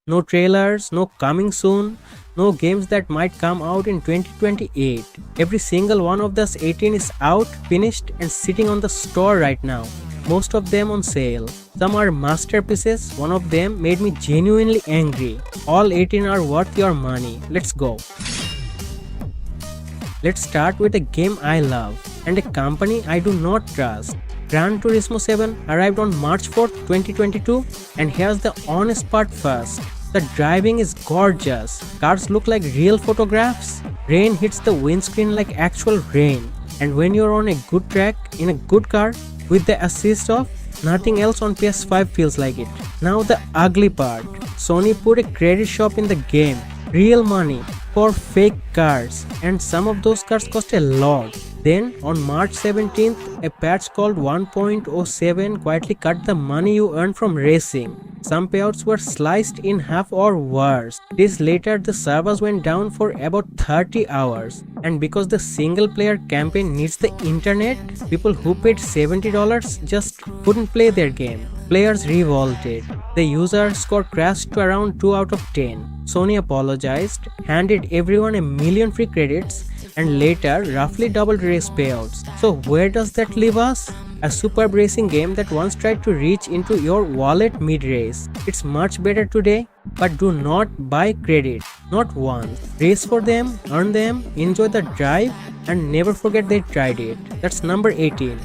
No trailers, no coming soon, no games that might come out in 2028. Every single one of those 18 is out, finished and sitting on the store right now. Most of them on sale. Some are masterpieces, one of them made me genuinely angry. All 18 are worth your money. Let's go. Let's start with a game I love and a company I do not trust. Gran Turismo 7 arrived on March 4th, 2022, and here's the honest part first. The driving is gorgeous. Cars look like real photographs. Rain hits the windscreen like actual rain. And when you're on a good track, in a good car, with the assist of, nothing else on PS5 feels like it. Now the ugly part. Sony put a credit shop in the game. Real money for fake cars. And some of those cars cost a lot. Then, on March 17th, a patch called 1.07 quietly cut the money you earn from racing. Some payouts were sliced in half or worse. Days later, the servers went down for about 30 hours. And because the single-player campaign needs the internet, people who paid $70 just couldn't play their game. Players revolted. The user score crashed to around 2 out of 10. Sony apologized, handed everyone a million free credits, and later roughly doubled race payouts. So where does that leave us? A superb racing game that once tried to reach into your wallet mid-race. It's much better today, but do not buy credit. Not once. Race for them, earn them, enjoy the drive, and never forget they tried it. That's number 18.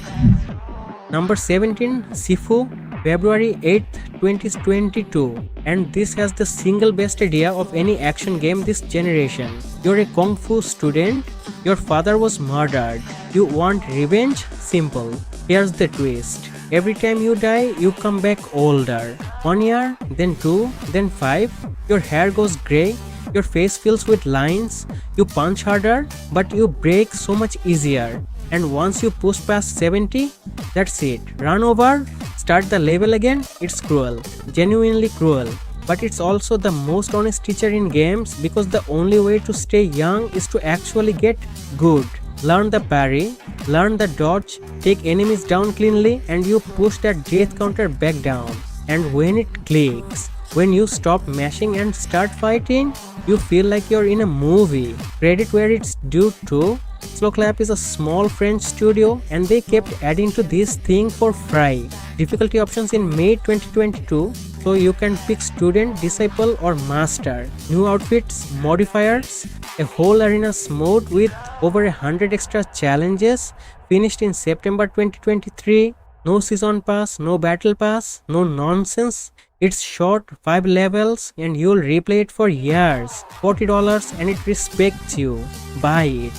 Number 17, Sifu, February 8th, 2022. And this has the single best idea of any action game this generation. You're a kung fu student, your father was murdered. You want revenge? Simple. Here's the twist. Every time you die, you come back older. 1 year, then 2, then 5. Your hair goes grey, your face fills with lines. You punch harder, but you break so much easier. And once you push past 70, that's it. Run over, start the level again. It's cruel. Genuinely cruel. But it's also the most honest teacher in games because the only way to stay young is to actually get good. Learn the parry, learn the dodge, take enemies down cleanly, and you push that death counter back down. And when it clicks, when you stop mashing and start fighting, you feel like you're in a movie. Credit where it's due to. Slowclap is a small French studio and they kept adding to this thing for free. Difficulty options in May 2022, so you can pick student, disciple or master. New outfits, modifiers, a whole arenas mode with over 100 extra challenges, finished in September 2023. No season pass, no battle pass, no nonsense. It's short, 5 levels and you'll replay it for years. $40 and it respects you. Buy it.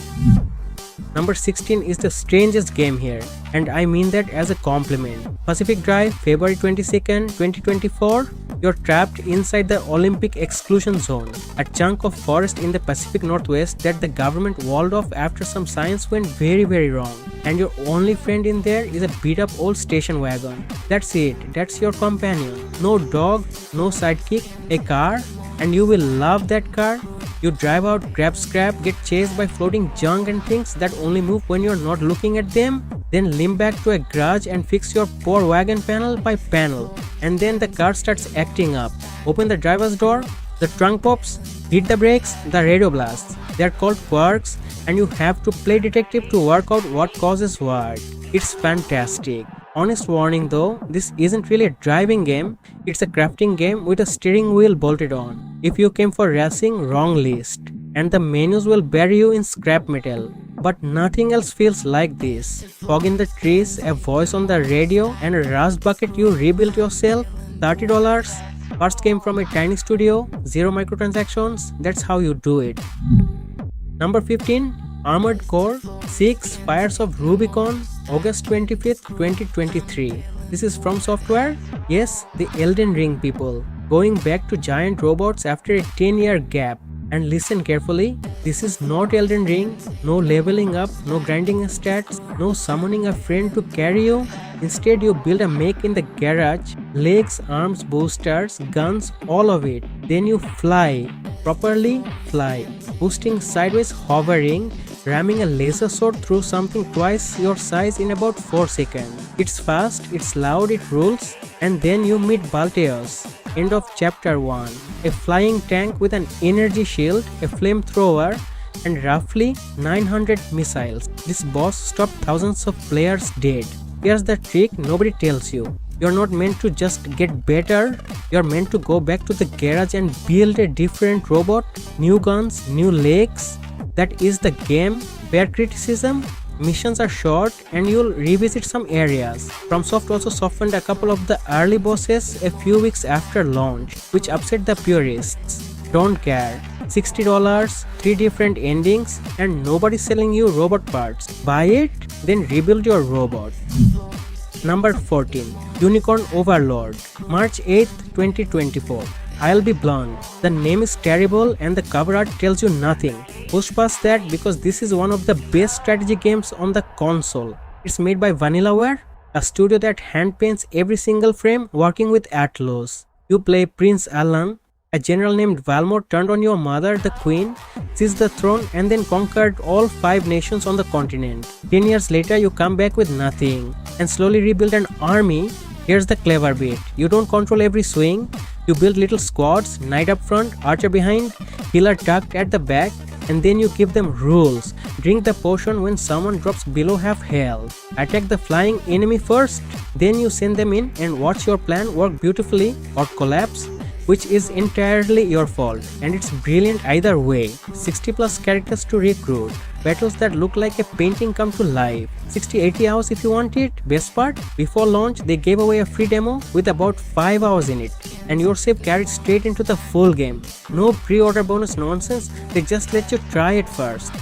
Number 16 is the strangest game here, and I mean that as a compliment. Pacific Drive, February 22nd, 2024. You're trapped inside the Olympic exclusion zone, a chunk of forest in the Pacific Northwest that the government walled off after some science went very wrong. And your only friend in there is a beat up old station wagon. That's it, that's your companion. No dog, no sidekick, a car, and you will love that car. You drive out, grab scrap, get chased by floating junk and things that only move when you're not looking at them, then limp back to a garage and fix your poor wagon panel by panel. And then the car starts acting up. Open the driver's door, the trunk pops, hit the brakes, the radio blasts. They're called quirks and you have to play detective to work out what causes what. It's fantastic. Honest warning though, this isn't really a driving game, it's a crafting game with a steering wheel bolted on. If you came for racing, wrong list. And the menus will bury you in scrap metal. But nothing else feels like this. Fog in the trees, a voice on the radio, and a rust bucket you rebuilt yourself. $30. First came from a tiny studio, 0 microtransactions, that's how you do it. Number 15, Armored Core 6 Fires of Rubicon, August 25th, 2023. This is from Software? Yes, the Elden Ring people. Going back to giant robots after a 10-year gap. And listen carefully, this is not Elden Ring, no leveling up, no grinding stats, no summoning a friend to carry you. Instead, you build a mech in the garage, legs, arms, boosters, guns, all of it. Then you fly, properly fly, boosting sideways hovering, ramming a laser sword through something twice your size in about 4 seconds. It's fast, it's loud, it rules, and then you meet Balteos. End of chapter 1. A flying tank with an energy shield, a flamethrower, and roughly 900 missiles. This boss stopped thousands of players dead. Here's the trick nobody tells you. You're not meant to just get better, you're meant to go back to the garage and build a different robot, new guns, new legs. That is the game. Fair criticism? Missions are short and you'll revisit some areas. FromSoft also softened a couple of the early bosses a few weeks after launch, which upset the purists. Don't care. $60, 3 different endings, and nobody's selling you robot parts. Buy it, then rebuild your robot. Number 14. Unicorn Overlord. March 8th, 2024. I'll be blunt, the name is terrible and the cover art tells you nothing. Push past that because this is one of the best strategy games on the console. It's made by Vanillaware, a studio that hand paints every single frame working with Atlas. You play Prince Alan, a general named Valmor turned on your mother, the queen, seized the throne and then conquered all 5 nations on the continent. 10 years later you come back with nothing and slowly rebuild an army. Here's the clever bit. You don't control every swing. You build little squads, knight up front, archer behind, healer tucked at the back, and then you give them rules. Drink the potion when someone drops below half health. Attack the flying enemy first, then you send them in and watch your plan work beautifully or collapse, which is entirely your fault, and it's brilliant either way. 60 plus characters to recruit, battles that look like a painting come to life, 60-80 hours if you want it. Best part, before launch they gave away a free demo with about 5 hours in it, and your save carried straight into the full game. No pre-order bonus nonsense, they just let you try it first.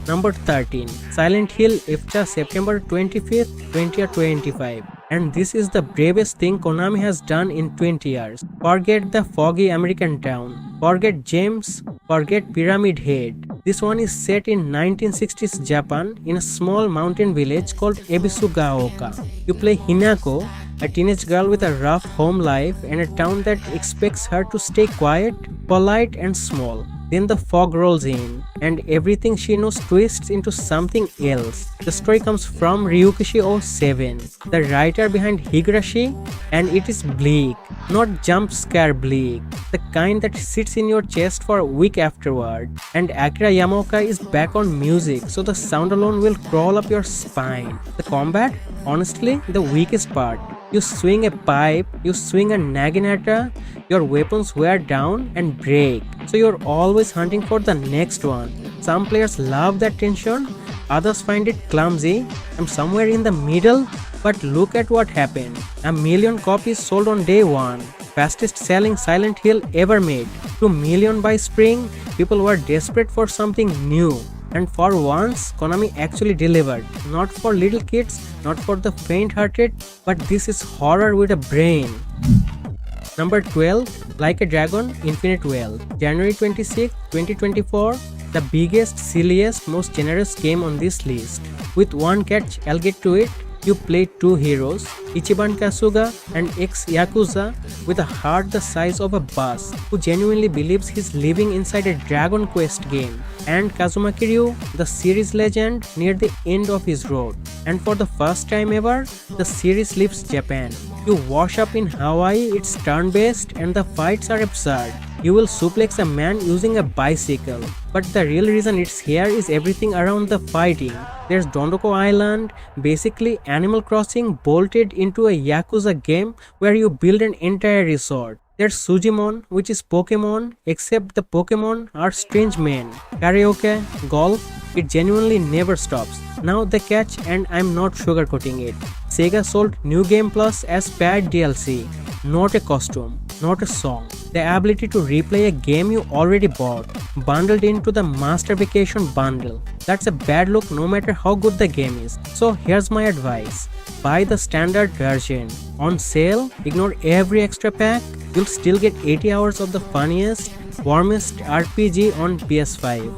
Number 13. Silent Hill EFTA September 25th, 2025. And this is the bravest thing Konami has done in 20 years. Forget the foggy American town. Forget James. Forget Pyramid Head. This one is set in 1960s Japan in a small mountain village called Ebisugaoka. You play Hinako, a teenage girl with a rough home life and a town that expects her to stay quiet, polite and small. Then the fog rolls in, and everything she knows twists into something else. The story comes from Ryukishi 07, the writer behind Higurashi, and it is bleak, not jump scare bleak, the kind that sits in your chest for a week afterward. And Akira Yamaoka is back on music, so the sound alone will crawl up your spine. The combat? Honestly, the weakest part. You swing a pipe, you swing a naginata, your weapons wear down and break, so you're always hunting for the next one. Some players love that tension, others find it clumsy. I'm somewhere in the middle, but look at what happened. 1 million copies sold on day 1. Fastest selling Silent Hill ever made. 2 million by spring. People were desperate for something new. And for once, Konami actually delivered. Not for little kids, not for the faint-hearted, but this is horror with a brain. Number 12, Like a Dragon, Infinite Wealth. January 26, 2024, the biggest, silliest, most generous game on this list. With one catch, I'll get to it. You play 2 heroes, Ichiban Kasuga and ex-Yakuza with a heart the size of a bus, who genuinely believes he's living inside a Dragon Quest game, and Kazuma Kiryu, the series legend, near the end of his road. And for the first time ever, the series leaves Japan. You wash up in Hawaii, it's turn-based and the fights are absurd. You will suplex a man using a bicycle. But the real reason it's here is everything around the fighting. There's Dondoko Island, basically Animal Crossing bolted into a Yakuza game where you build an entire resort. There's Sujimon, which is Pokemon, except the Pokemon are strange men. Karaoke, golf, it genuinely never stops. Now the catch, and I'm not sugarcoating it. Sega sold New Game Plus as paid DLC, not a costume, not a song. The ability to replay a game you already bought, bundled into the Master Vacation bundle. That's a bad look no matter how good the game is. So here's my advice. Buy the standard version. On sale, ignore every extra pack. You'll still get 80 hours of the funniest, warmest RPG on PS5.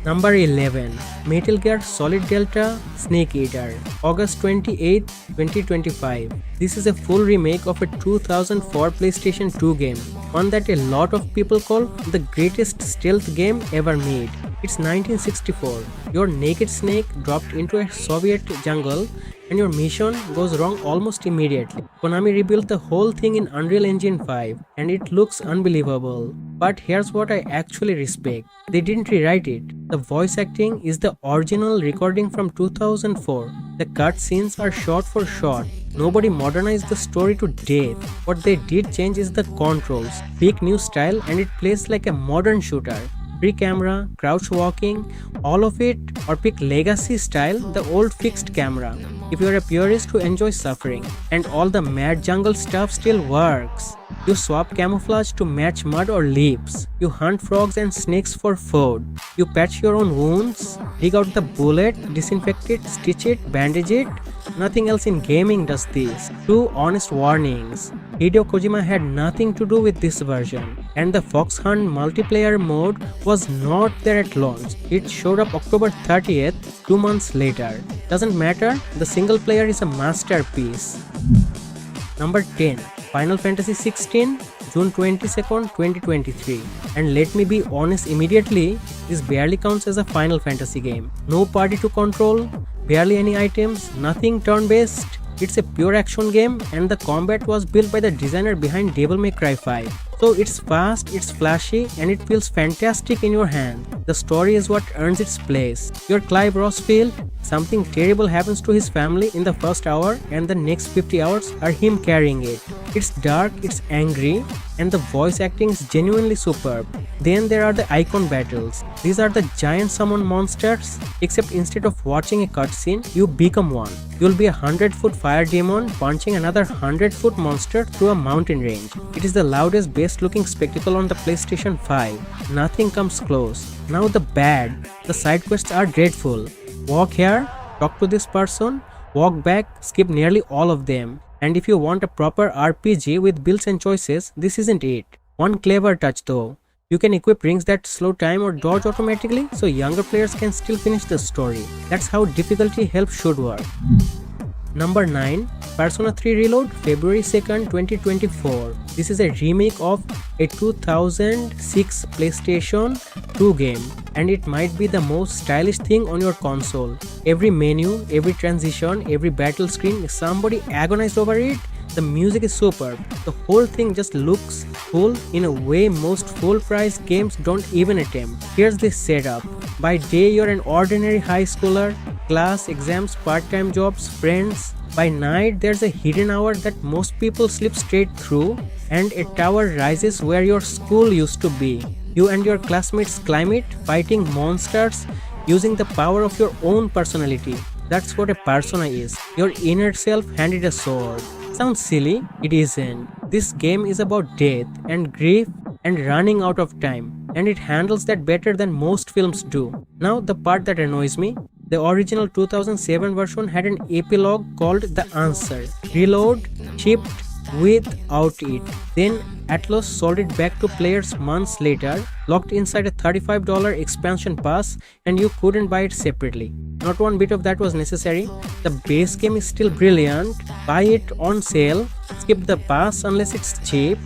Number 11. Metal Gear Solid Delta Snake Eater, August 28, 2025. This is a full remake of a 2004 PlayStation 2 game, one that a lot of people call the greatest stealth game ever made. It's 1964. Your naked snake dropped into a Soviet jungle and your mission goes wrong almost immediately. Konami rebuilt the whole thing in Unreal Engine 5 and it looks unbelievable. But here's what I actually respect. They didn't rewrite it. The voice acting is the original recording from 2004. The cutscenes are shot for shot. Nobody modernized the story to death. What they did change is the controls. Big new style and it plays like a modern shooter. Free camera, crouch walking, all of it, or pick legacy style, the old fixed camera. If you're a purist who enjoys suffering, and all the mad jungle stuff still works. You swap camouflage to match mud or leaves. You hunt frogs and snakes for food. You patch your own wounds, dig out the bullet, disinfect it, stitch it, bandage it. Nothing else in gaming does this. Two honest warnings. Hideo Kojima had nothing to do with this version, and the Fox Hunt multiplayer mode was not there at launch. It showed up October 30th, 2 months later. Doesn't matter, the single player is a masterpiece. Number 10. Final Fantasy XVI, June 22nd, 2023. And let me be honest immediately, this barely counts as a Final Fantasy game. No party to control, barely any items, nothing turn-based. It's a pure action game and the combat was built by the designer behind Devil May Cry 5. So it's fast, it's flashy, and it feels fantastic in your hand. The story is what earns its place. Your Clive Rossfield, something terrible happens to his family in the first hour and the next 50 hours are him carrying it. It's dark, it's angry, and the voice acting is genuinely superb. Then there are the icon battles. These are the giant summon monsters, except instead of watching a cutscene, you become one. You'll be a 100-foot fire demon punching another 100-foot monster through a mountain range. It is the loudest, best-looking spectacle on the PlayStation 5. Nothing comes close. Now the bad. The side quests are dreadful. Walk here, talk to this person, walk back, skip nearly all of them. And if you want a proper RPG with builds and choices, this isn't it. One clever touch though. You can equip rings that slow time or dodge automatically so younger players can still finish the story. That's how difficulty help should work. Number 9. Persona 3 Reload, February 2nd, 2024. This is a remake of a 2006 PlayStation 2 game and it might be the most stylish thing on your console. Every menu, every transition, every battle screen, somebody agonized over it. The music is superb. The whole thing just looks cool in a way most full-price games don't even attempt. Here's the setup. By day you're an ordinary high schooler, class, exams, part-time jobs, friends. By night there's a hidden hour that most people slip straight through and a tower rises where your school used to be. You and your classmates climb it, fighting monsters using the power of your own personality. That's what a persona is. Your inner self handed a sword. Sounds silly? It isn't. This game is about death and grief and running out of time, and it handles that better than most films do. Now the part that annoys me. The original 2007 version had an epilogue called The Answer. Reload shipped without it. Then Atlas sold it back to players months later, locked inside a $35 expansion pass, and you couldn't buy it separately. Not one bit of that was necessary. The base game is still brilliant. Buy it on sale. Skip the pass unless it's cheap.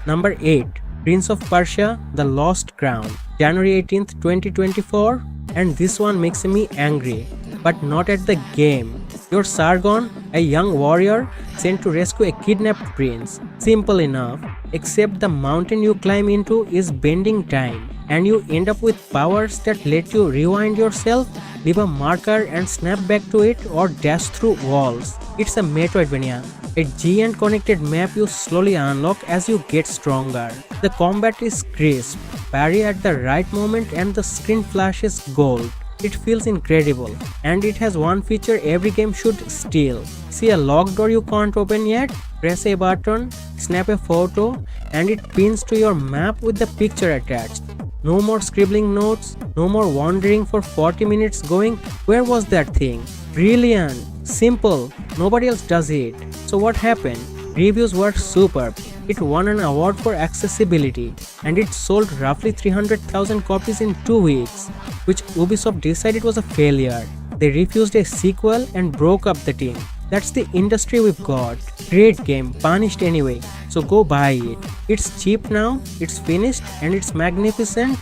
Number 8. Prince of Persia, The Lost Crown, January 18th, 2024. And this one makes me angry, but not at the game. You're Sargon, a young warrior sent to rescue a kidnapped prince. Simple enough, except the mountain you climb into is bending time, and you end up with powers that let you rewind yourself, leave a marker and snap back to it, or dash through walls. It's a Metroidvania, a giant connected map you slowly unlock as you get stronger. The combat is crisp, parry at the right moment and the screen flashes gold. It feels incredible, and it has one feature every game should steal. See a locked door you can't open yet? Press a button, snap a photo, and it pins to your map with the picture attached. No more scribbling notes, no more wandering for 40 minutes going, where was that thing? Brilliant, simple, nobody else does it. So what happened? Reviews were superb. It won an award for accessibility, and it sold roughly 300,000 copies in 2 weeks, which Ubisoft decided was a failure. They refused a sequel and broke up the team. That's the industry we've got. Great game, punished anyway, so go buy it. It's cheap now, it's finished, and it's magnificent.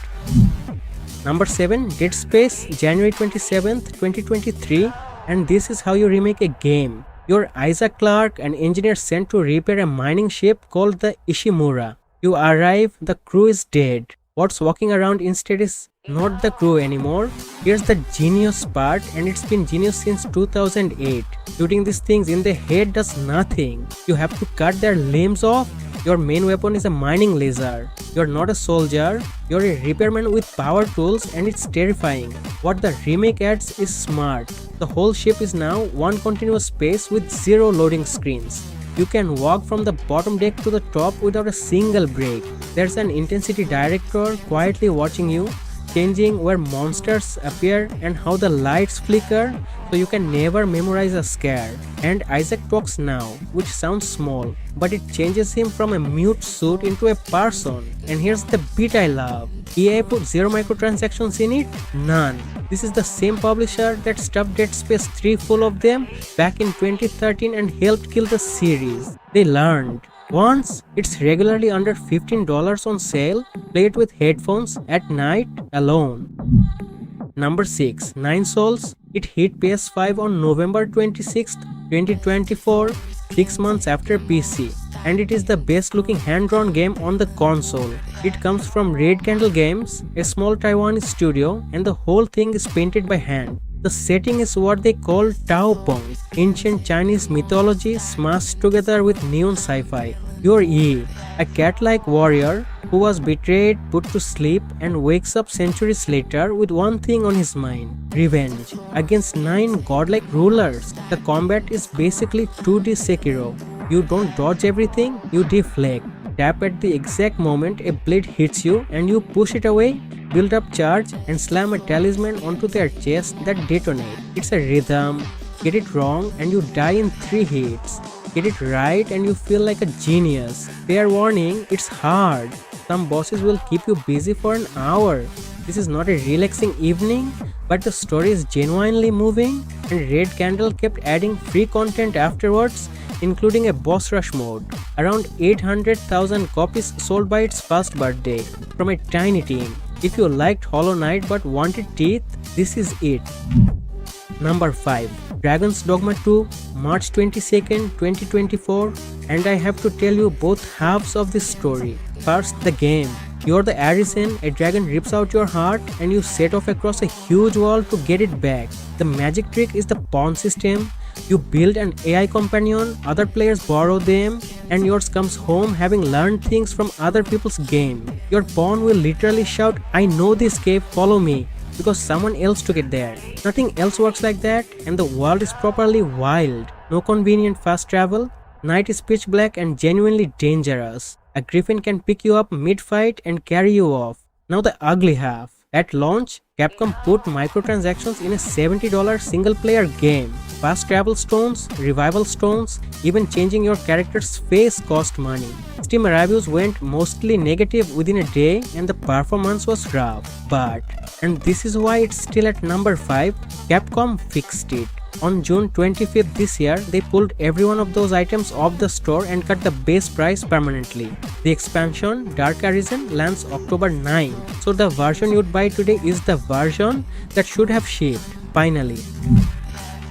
Number 7, Dead Space, January 27th, 2023, and this is how you remake a game. You're Isaac Clarke, an engineer sent to repair a mining ship called the Ishimura. You arrive, the crew is dead. What's walking around instead is not the crew anymore. Here's the genius part, and it's been genius since 2008. Shooting these things in the head does nothing. You have to cut their limbs off. Your main weapon is a mining laser. You're not a soldier, you're a repairman with power tools, and it's terrifying. What the remake adds is smart. The whole ship is now one continuous space with 0 loading screens. You can walk from the bottom deck to the top without a single break. There's an intensity director quietly watching you, changing where monsters appear and how the lights flicker, so you can never memorize a scare. And Isaac talks now, which sounds small, but it changes him from a mute suit into a person. And here's the bit I love. EA put 0 microtransactions in it? None. This is the same publisher that stuffed Dead Space 3 full of them back in 2013 and helped kill the series. They learned. Once, it's regularly under $15 on sale. Play it with headphones at night alone. Number 6, Nine Souls. It hit PS5 on November 26th, 2024, 6 months after PC. And it is the best looking hand-drawn game on the console. It comes from Red Candle Games, a small Taiwanese studio, and the whole thing is painted by hand. The setting is what they call Tao Pong, ancient Chinese mythology smashed together with neon sci-fi. You're Yi, a cat-like warrior who was betrayed, put to sleep, and wakes up centuries later with one thing on his mind: revenge against 9 godlike rulers. The combat is basically 2D Sekiro. You don't dodge everything, you deflect. Tap at the exact moment a blade hits you and you push it away, build up charge, and slam a talisman onto their chest that detonate. It's a rhythm. Get it wrong and you die in 3 hits. Get it right and you feel like a genius. Fair warning, it's hard. Some bosses will keep you busy for an hour. This is not a relaxing evening, but the story is genuinely moving, and Red Candle kept adding free content afterwards, including a boss rush mode. Around 800,000 copies sold by its first birthday, from a tiny team. If you liked Hollow Knight but wanted teeth, this is it. Number 5, Dragon's Dogma 2, March 22nd, 2024, and I have to tell you both halves of this story. First, the game. You're the Arisen, a dragon rips out your heart and you set off across a huge wall to get it back. The magic trick is the pawn system. You build an AI companion, other players borrow them, and yours comes home having learned things from other people's game. Your pawn will literally shout, "I know this cave, follow me," because someone else took it there. Nothing else works like that, and the world is properly wild. No convenient fast travel. Night is pitch black and genuinely dangerous. A griffin can pick you up mid-fight and carry you off. Now the ugly half. At launch, Capcom put microtransactions in a $70 single-player game. Fast travel stones, revival stones, even changing your character's face cost money. Steam reviews went mostly negative within a day and the performance was rough. But, and this is why it's still at number 5, Capcom fixed it. On June 25th this year, they pulled every one of those items off the store and cut the base price permanently. The expansion, Dark Arisen, lands October 9, so the version you'd buy today is the version that should have shipped, finally.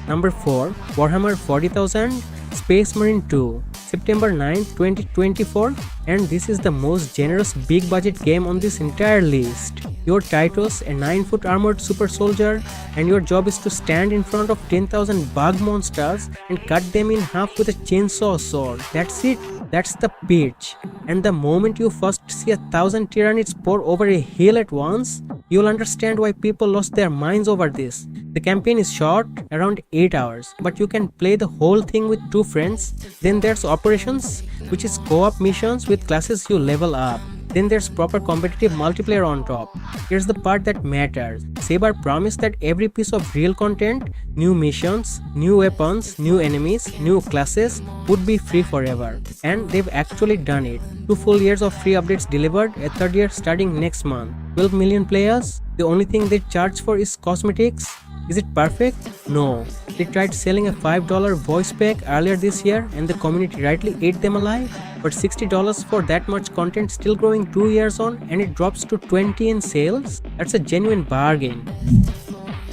Number 4, Warhammer 40,000, Space Marine 2, September 9, 2024, and this is the most generous big budget game on this entire list. You're Titus, a 9-foot armored super soldier, and your job is to stand in front of 10,000 bug monsters and cut them in half with a chainsaw sword. That's it. That's the pitch. And the moment you first see 1,000 Tyranids pour over a hill at once, you'll understand why people lost their minds over this. The campaign is short, around 8 hours, but you can play the whole thing with 2 friends. Then there's Operations, which is co-op missions with classes you level up. Then there's proper competitive multiplayer on top. Here's the part that matters. Saber promised that every piece of real content, new missions, new weapons, new enemies, new classes would be free forever. And they've actually done it. 2 full years of free updates delivered, a third year starting next month. 12 million players? The only thing they charge for is cosmetics? Is it perfect? No. They tried selling a $5 voice pack earlier this year and the community rightly ate them alive. But $60 for that much content still growing 2 years on and it drops to $20 in sales? That's a genuine bargain.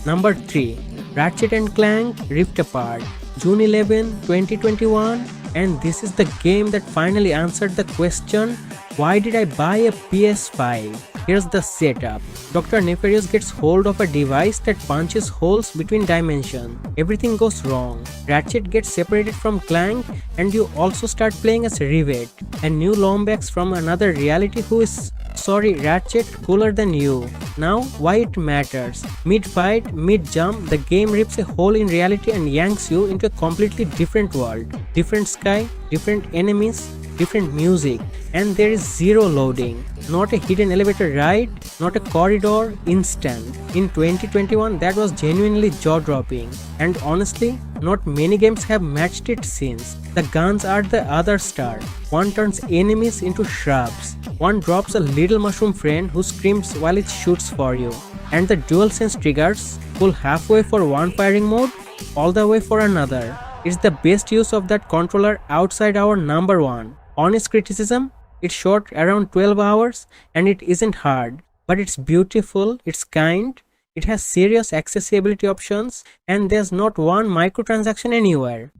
Number 3. Ratchet and Clank Rift Apart, June 11, 2021. And this is the game that finally answered the question, why did I buy a PS5? Here's the setup. Dr. Nefarious gets hold of a device that punches holes between dimensions. Everything goes wrong. Ratchet gets separated from Clank and you also start playing as Rivet, a new Lombax from another reality who is, sorry Ratchet, cooler than you. Now why it matters. Mid-fight, mid-jump, the game rips a hole in reality and yanks you into a completely different world. Different sky, different enemies, different music, and there is zero loading. Not a hidden elevator ride, not a corridor, instant. In 2021 that was genuinely jaw-dropping, and honestly, not many games have matched it since. The guns are the other star. One turns enemies into shrubs. One drops a little mushroom friend who screams while it shoots for you. And the DualSense triggers pull halfway for one firing mode, all the way for another. It's the best use of that controller outside our number one. Honest criticism, it's short around 12 hours and it isn't hard, but it's beautiful, it's kind, it has serious accessibility options and there's not one microtransaction anywhere.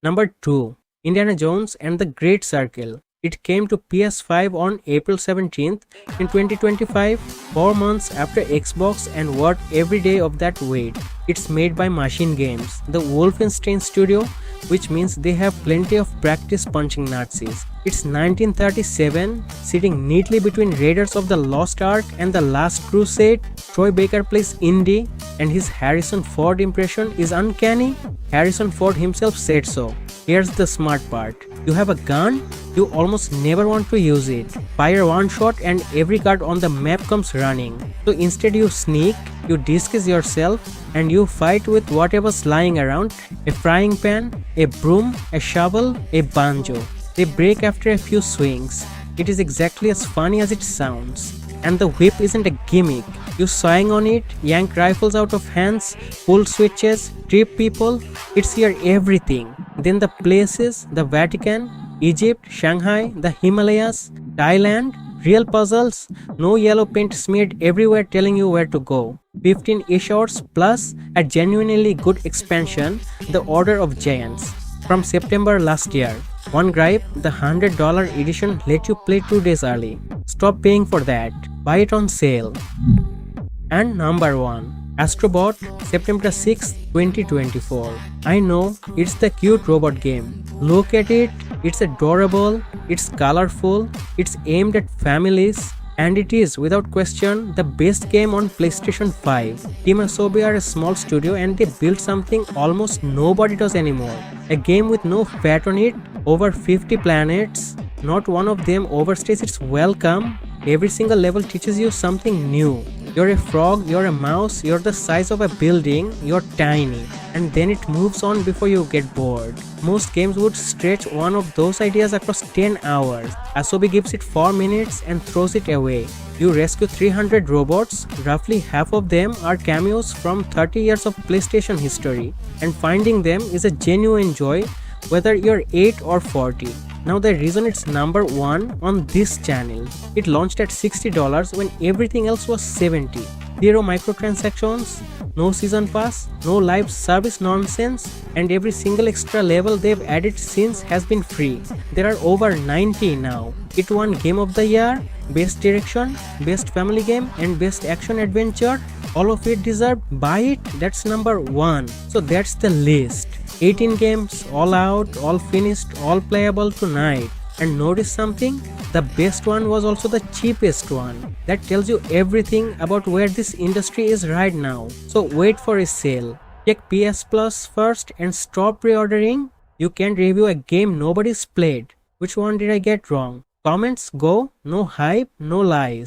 Number 2. Indiana Jones and the Great Circle. It came to PS5 on April 17th in 2025, 4 months after Xbox and worth every day of that wait. It's made by Machine Games, the Wolfenstein studio, which means they have plenty of practice punching Nazis. It's 1937, sitting neatly between Raiders of the Lost Ark and The Last Crusade. Troy Baker plays Indy and his Harrison Ford impression is uncanny. Harrison Ford himself said so. Here's the smart part. You have a gun, you almost never want to use it. Fire one shot and every card on the map comes running. So instead you sneak, you disguise yourself and you fight with whatever's lying around. A frying pan, a broom, a shovel, a banjo. They break after a few swings. It is exactly as funny as it sounds. And the whip isn't a gimmick. You swing on it, yank rifles out of hands, pull switches, trip people. It's your everything. Then the places, the Vatican, Egypt, Shanghai, the Himalayas, Thailand, real puzzles, no yellow paint smeared everywhere telling you where to go. 15-ish hours plus a genuinely good expansion, The Order of Giants, from September last year. One gripe, the $100 edition let you play 2 days early. Stop paying for that. Buy it on sale. And number 1. Astro Bot, September 6, 2024. I know, it's the cute robot game. Look at it, it's adorable, it's colorful, it's aimed at families, and it is, without question, the best game on PlayStation 5. Team Asobi are a small studio and they built something almost nobody does anymore. A game with no fat on it, over 50 planets, not one of them overstays its welcome. Every single level teaches you something new. You're a frog, you're a mouse, you're the size of a building, you're tiny. And then it moves on before you get bored. Most games would stretch one of those ideas across 10 hours. Asobi gives it 4 minutes and throws it away. You rescue 300 robots, roughly half of them are cameos from 30 years of PlayStation history. And finding them is a genuine joy, whether you're 8 or 40. Now the reason it's number 1 on this channel. It launched at $60 when everything else was $70. 0 microtransactions, no season pass, no live service nonsense, and every single extra level they've added since has been free. There are over 90 now. It won Game of the Year, Best Direction, Best Family Game, and Best Action Adventure. All of it deserved. Buy it, that's number 1. So that's the list. 18 games, all out, all finished, all playable tonight. And notice something? The best one was also the cheapest one. That tells you everything about where this industry is right now. So wait for a sale. Check PS Plus first and stop pre-ordering. You can't review a game nobody's played. Which one did I get wrong? Comments go, no hype, no lies.